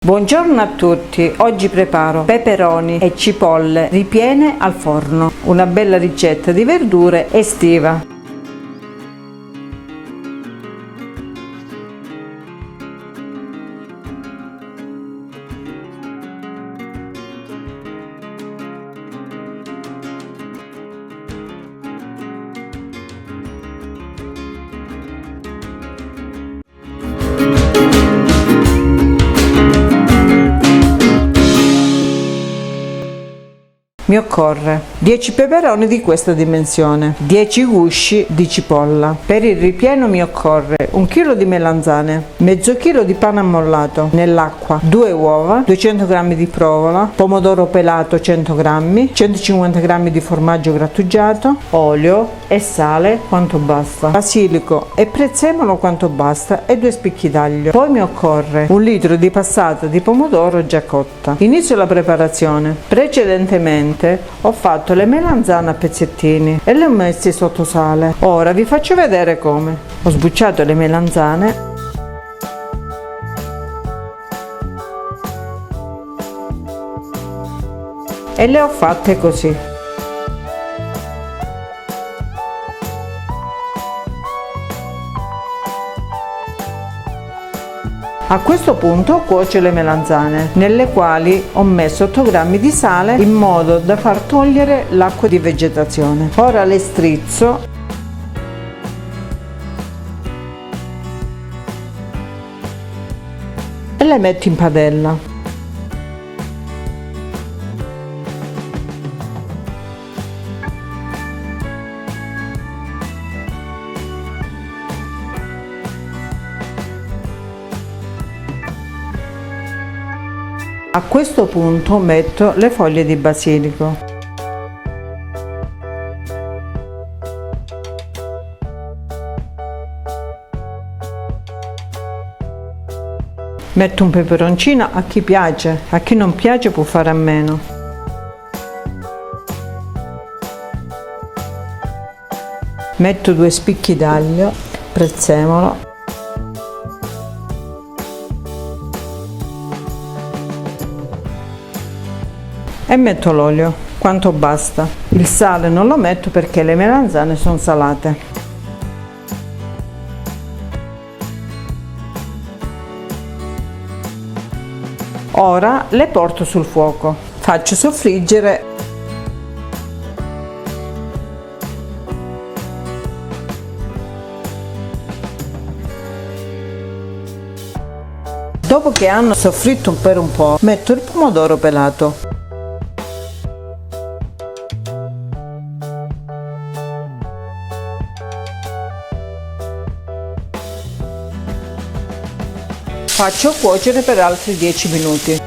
Buongiorno a tutti, oggi preparo peperoni e cipolle ripiene al forno, una bella ricetta di verdure estiva. Mi occorre 10 peperoni di questa dimensione, 10 gusci di cipolla. Per il ripieno mi occorre 1 kg di melanzane, mezzo chilo di pane ammollato nell'acqua, 2 uova, 200 g di provola, pomodoro pelato 100 g, 150 g di formaggio grattugiato, olio e sale quanto basta, basilico e prezzemolo quanto basta e 2 spicchi d'aglio. Poi mi occorre 1 litro di passata di pomodoro già cotta. Inizio la preparazione. Precedentemente ho fatto le melanzane a pezzettini e le ho messe sotto sale. Ora vi faccio vedere come. Ho sbucciato le melanzane e le ho fatte così. A questo punto cuocio le melanzane, nelle quali ho messo 8 g di sale in modo da far togliere l'acqua di vegetazione. Ora le strizzo e le metto in padella. A questo punto metto le foglie di basilico. Metto un peperoncino a chi piace, a chi non piace può fare a meno. Metto 2 spicchi d'aglio, prezzemolo. E metto l'olio, quanto basta. Il sale non lo metto perché le melanzane sono salate. Ora le porto sul fuoco. Faccio soffriggere Dopo che hanno soffritto per un po', metto il pomodoro pelato. Faccio cuocere per altri 10 minuti.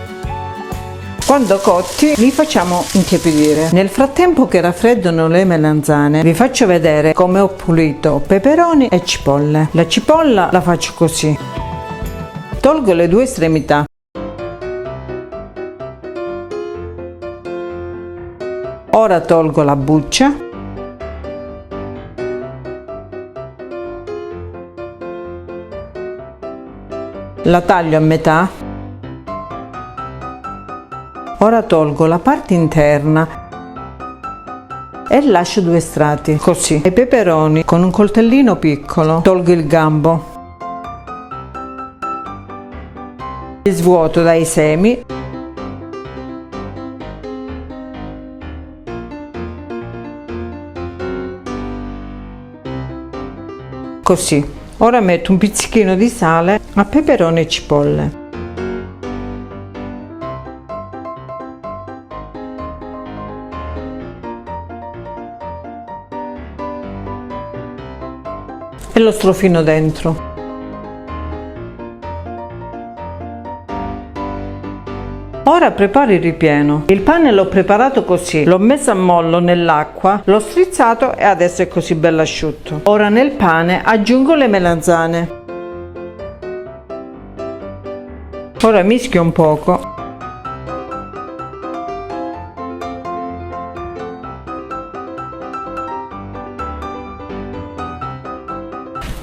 Quando cotti li facciamo intiepidire. Nel frattempo che raffreddano le melanzane vi faccio vedere come ho pulito peperoni e cipolle. La cipolla la faccio così. Tolgo le 2 estremità. Ora tolgo la buccia. La taglio a metà. Ora tolgo la parte interna e lascio 2 strati, così. I peperoni con un coltellino piccolo tolgo il gambo. Li svuoto dai semi. Così. Ora metto un pizzichino di sale a peperoni e cipolle. E lo strofino dentro. Ora preparo il ripieno. Il pane l'ho preparato così, l'ho messo a mollo nell'acqua, l'ho strizzato e adesso è così bello asciutto. Ora nel pane aggiungo le melanzane. Ora mischio un poco.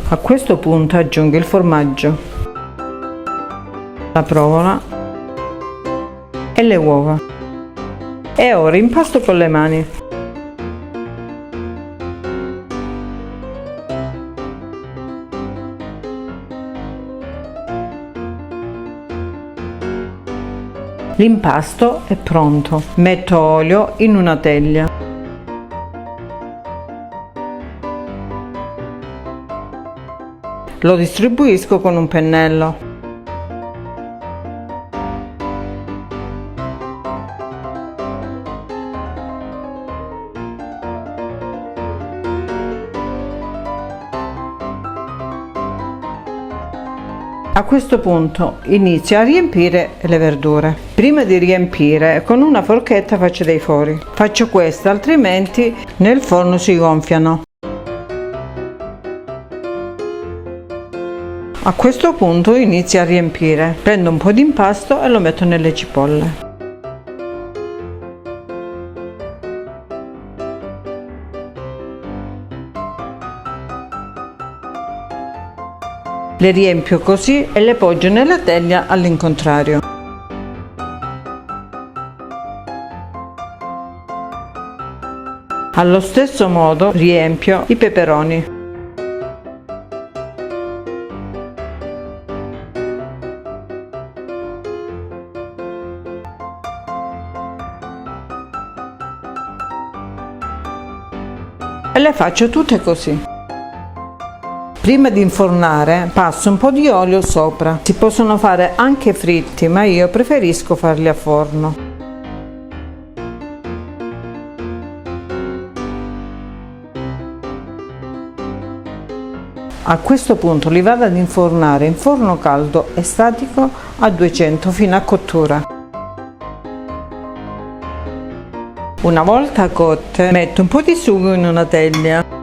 A questo punto aggiungo il formaggio, la provola e le uova. E ora impasto con le mani. L'impasto è pronto. Metto olio in una teglia. Lo distribuisco con un pennello. A questo punto inizio a riempire le verdure. Prima di riempire, con una forchetta faccio dei fori. Faccio questo, altrimenti nel forno si gonfiano. A questo punto inizio a riempire. Prendo un po' di impasto e lo metto nelle cipolle. Le riempio così e le poggio nella teglia all'incontrario. Allo stesso modo riempio i peperoni. E le faccio tutte così. Prima di infornare passo un po' di olio sopra. Si possono fare anche fritti, ma io preferisco farli a forno. A questo punto li vado ad infornare in forno caldo e statico a 200 fino a cottura. Una volta cotte, metto un po' di sugo in una teglia.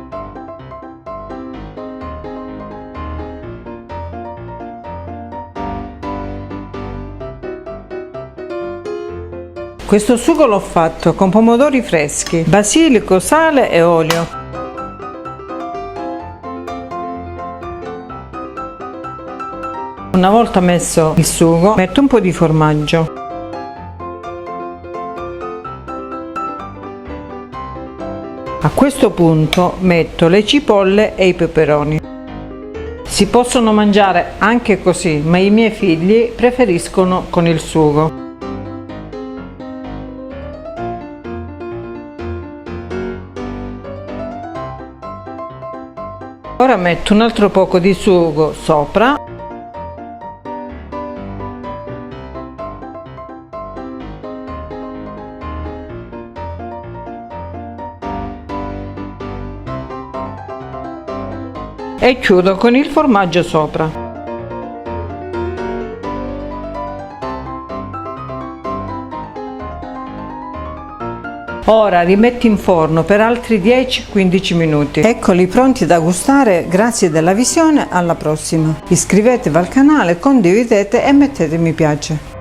Questo sugo l'ho fatto con pomodori freschi, basilico, sale e olio. Una volta messo il sugo, metto un po' di formaggio. A questo punto metto le cipolle e i peperoni. Si possono mangiare anche così, ma i miei figli preferiscono con il sugo. Ora metto un altro poco di sugo sopra e chiudo con il formaggio sopra. Ora rimetti in forno per altri 10-15 minuti. Eccoli pronti da gustare, grazie della visione, alla prossima. Iscrivetevi al canale, condividete e mettete mi piace.